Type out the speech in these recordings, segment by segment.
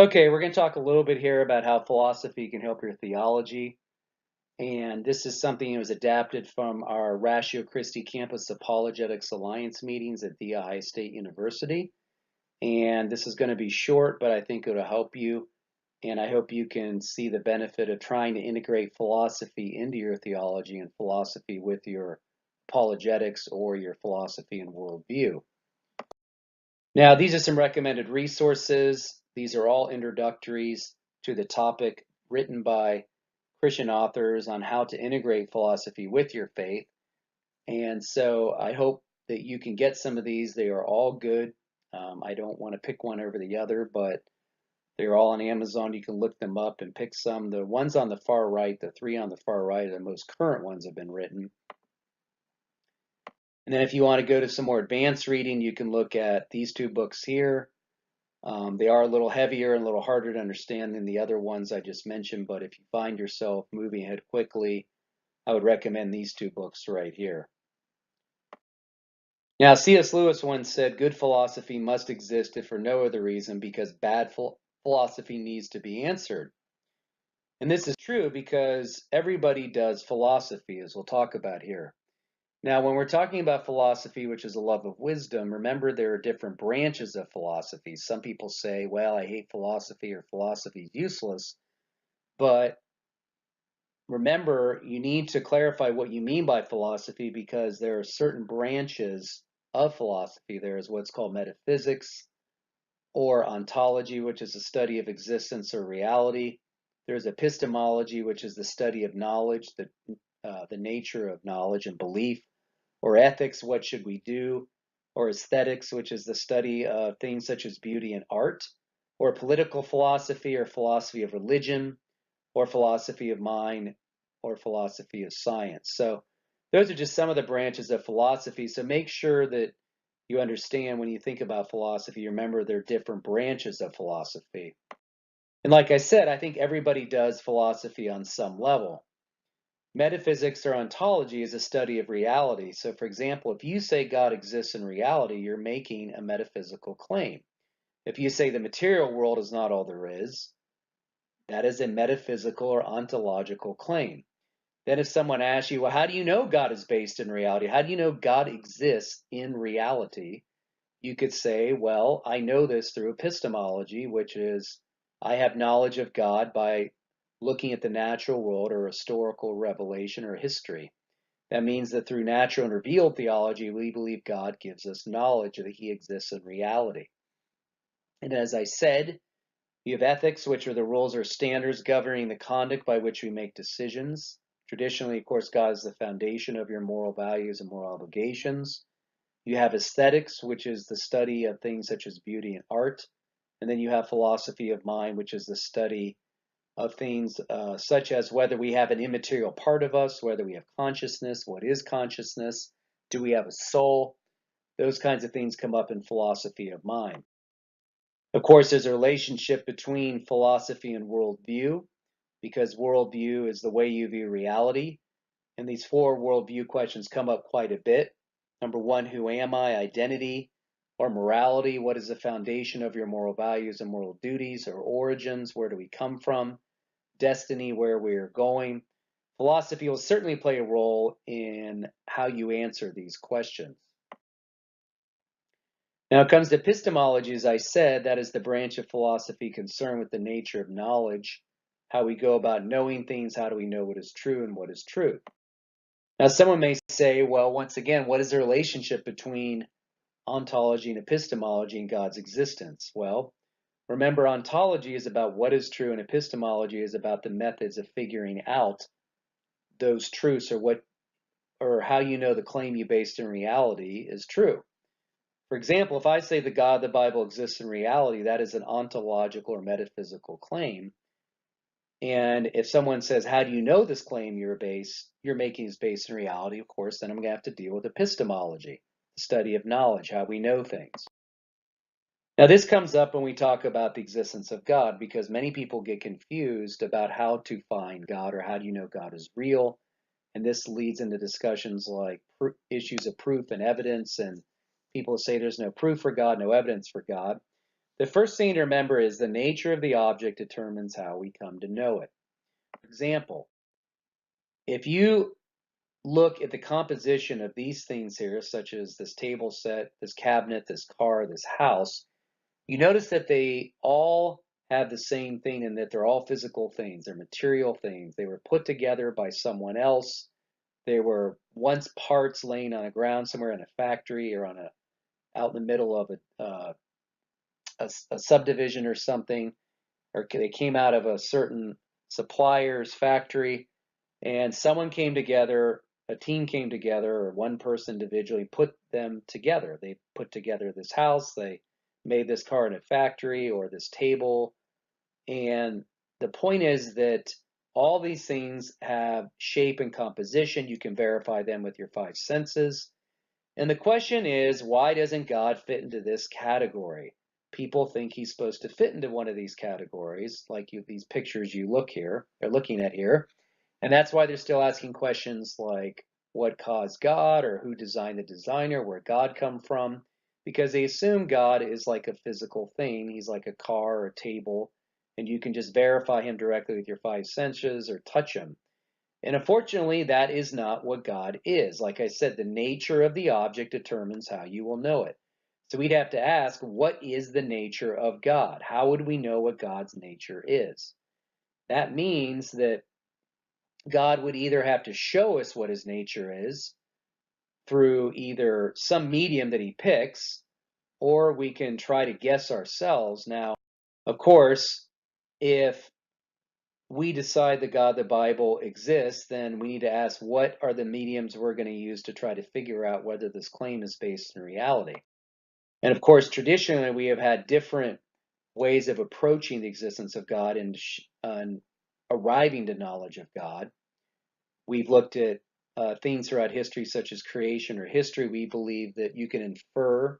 Okay, we're going to talk a little bit here about how philosophy can help your theology. And this is something that was adapted from our Ratio Christi Campus Apologetics Alliance meetings at The Ohio State University. And this is going to be short, but I think it'll help you. And I hope you can see the benefit of trying to integrate philosophy into your theology and philosophy with your apologetics or your philosophy and worldview. Now, these are some recommended resources. These are all introductories to the topic written by Christian authors on how to integrate philosophy with your faith. And so I hope that you can get some of these. They are all good. I don't want to pick one over the other, but they're all on Amazon. You can look them up and pick some. The ones on the far right, the three on the far right, are the most current ones have been written. And then if you want to go to some more advanced reading, you can look at these two books here. They are a little heavier and a little harder to understand than the other ones I just mentioned, but if you find yourself moving ahead quickly, I would recommend these two books right here. Now, C.S. Lewis once said, good philosophy must exist if for no other reason because bad philosophy needs to be answered. And this is true because everybody does philosophy, as we'll talk about here. Now, when we're talking about philosophy, which is a love of wisdom, remember there are different branches of philosophy. Some people say, well, I hate philosophy or philosophy is useless. But remember, you need to clarify what you mean by philosophy because there are certain branches of philosophy. There is what's called metaphysics or ontology, which is the study of existence or reality. There's epistemology, which is the study of knowledge, the nature of knowledge and belief. Or ethics, what should we do? Or aesthetics, which is the study of things such as beauty and art. Or political philosophy or philosophy of religion, or philosophy of mind, or philosophy of science. So those are just some of the branches of philosophy. So make sure that you understand when you think about philosophy, remember there are different branches of philosophy. And like I said, I think everybody does philosophy on some level. Metaphysics or ontology is a study of reality. So, for example, if you say God exists in reality, you're making a metaphysical claim. If you say the material world is not all there is, that is a metaphysical or ontological claim. Then, if someone asks you, well, how do you know God is based in reality? How do you know God exists in reality? You could say, well, I know this through epistemology, which is I have knowledge of God by looking at the natural world or historical revelation or history. That means that through natural and revealed theology, we believe God gives us knowledge that he exists in reality. And as I said, you have ethics, which are the rules or standards governing the conduct by which we make decisions. Traditionally, of course, God is the foundation of your moral values and moral obligations. You have aesthetics, which is the study of things such as beauty and art. And then you have philosophy of mind, which is the study of things such as whether we have an immaterial part of us, whether we have consciousness, what is consciousness, do we have a soul? Those kinds of things come up in philosophy of mind. Of course, there's a relationship between philosophy and worldview, because worldview is the way you view reality. And these four worldview questions come up quite a bit. Number one, who am I? Identity or morality. What is the foundation of your moral values and moral duties or origins? Where do we come from? Destiny, where we are going. Philosophy will certainly play a role in how you answer these questions. Now, it comes to epistemology, as I said, that is the branch of philosophy concerned with the nature of knowledge, how we go about knowing things, how do we know what is true and what is truth. Now, someone may say, well, once again, what is the relationship between ontology and epistemology and God's existence? Well, remember, ontology is about what is true, and epistemology is about the methods of figuring out those truths or how you know the claim you based in reality is true. For example, if I say the God of the Bible exists in reality, that is an ontological or metaphysical claim. And if someone says, how do you know this claim you're making is based in reality, of course, then I'm going to have to deal with epistemology, the study of knowledge, how we know things. Now, this comes up when we talk about the existence of God, because many people get confused about how to find God or how do you know God is real. And this leads into discussions like issues of proof and evidence, and people say there's no proof for God, no evidence for God. The first thing to remember is the nature of the object determines how we come to know it. For example, if you look at the composition of these things here, such as this table set, this cabinet, this car, this house, you notice that they all have the same thing in that they're all physical things. They're material things. They were put together by someone else. They were once parts laying on the ground somewhere in a factory or out in the middle of a subdivision or something, or they came out of a certain supplier's factory, and someone came together, a team came together, or one person individually put them together. They put together this house, they made this car in a factory, or this table. And the point is that all these things have shape and composition. You can verify them with your five senses. And the question is, why doesn't God fit into this category? People think he's supposed to fit into one of these categories, like these pictures you they're looking at here. And that's why they're still asking questions like what caused God, or who designed the designer, where God come from, because they assume God is like a physical thing. He's like a car or a table, and you can just verify him directly with your five senses or touch him. And unfortunately, that is not what God is. Like I said, the nature of the object determines how you will know it. So we'd have to ask, what is the nature of God? How would we know what God's nature is? That means that God would either have to show us what his nature is through either some medium that he picks, or we can try to guess ourselves. Now, of course, if we decide the God the Bible exists, then we need to ask what are the mediums we're going to use to try to figure out whether this claim is based in reality. And of course, traditionally, we have had different ways of approaching the existence of God and arriving to knowledge of God. We've looked at things throughout history, such as creation or history. We believe that you can infer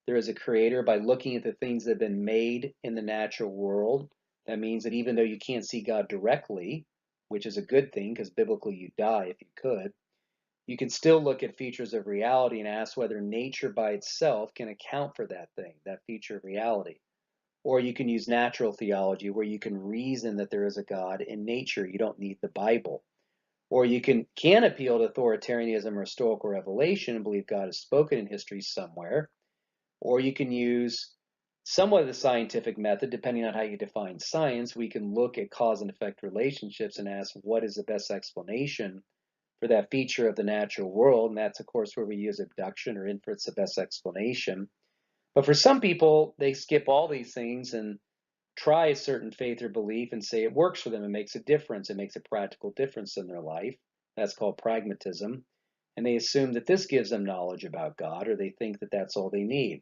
there is a creator by looking at the things that have been made in the natural world. That means that even though you can't see God directly, which is a good thing because biblically you die if you could, you can still look at features of reality and ask whether nature by itself can account for that thing, that feature of reality. Or you can use natural theology where you can reason that there is a God in nature. You don't need the Bible. Or you can appeal to authoritarianism or historical revelation and believe God has spoken in history somewhere. Or you can use somewhat of the scientific method, depending on how you define science. We can look at cause and effect relationships and ask what is the best explanation for that feature of the natural world. And that's, of course, where we use abduction or inference, the best explanation. But for some people, they skip all these things and try a certain faith or belief and say it works for them and makes a difference. It makes a practical difference in their life. That's called pragmatism. And they assume that this gives them knowledge about God, or they think that that's all they need.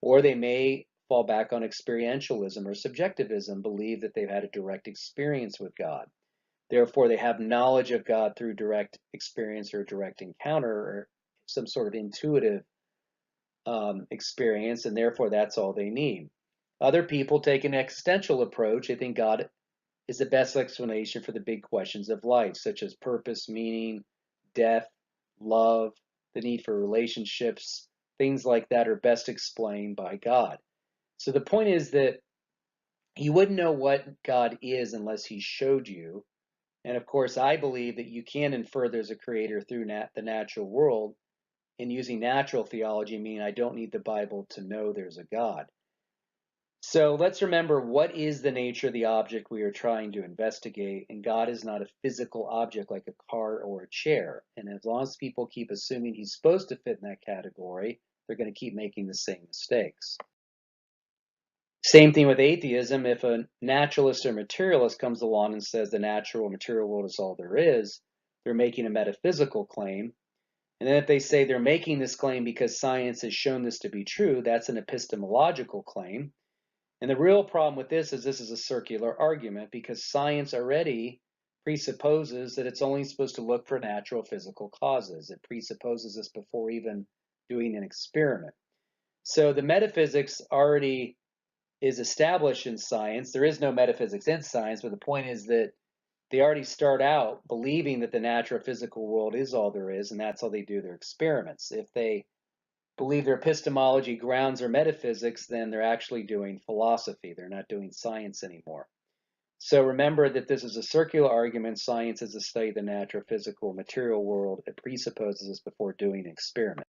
Or they may fall back on experientialism or subjectivism, believe that they've had a direct experience with God. Therefore, they have knowledge of God through direct experience or direct encounter or some sort of intuitive experience, and therefore that's all they need. Other people take an existential approach. They think God is the best explanation for the big questions of life, such as purpose, meaning, death, love, the need for relationships. Things like that are best explained by God. So the point is that you wouldn't know what God is unless he showed you. And of course, I believe that you can infer there's a creator through the natural world. And using natural theology, meaning I don't need the Bible to know there's a God. So let's remember, what is the nature of the object we are trying to investigate? And God is not a physical object like a car or a chair. And as long as people keep assuming he's supposed to fit in that category, they're going to keep making the same mistakes. Same thing with atheism. If a naturalist or materialist comes along and says the natural material world is all there is, they're making a metaphysical claim. And then if they say they're making this claim because science has shown this to be true, that's an epistemological claim. And the real problem with this is a circular argument because science already presupposes that it's only supposed to look for natural physical causes. It presupposes this before even doing an experiment. So the metaphysics already is established in science. There is no metaphysics in science, but the point is that they already start out believing that the natural physical world is all there is, and that's how they do their experiments. If they believe their epistemology grounds their metaphysics, then they're actually doing philosophy. They're not doing science anymore. So remember that this is a circular argument. Science is the study of the natural, physical, material world. It presupposes this before doing an experiment.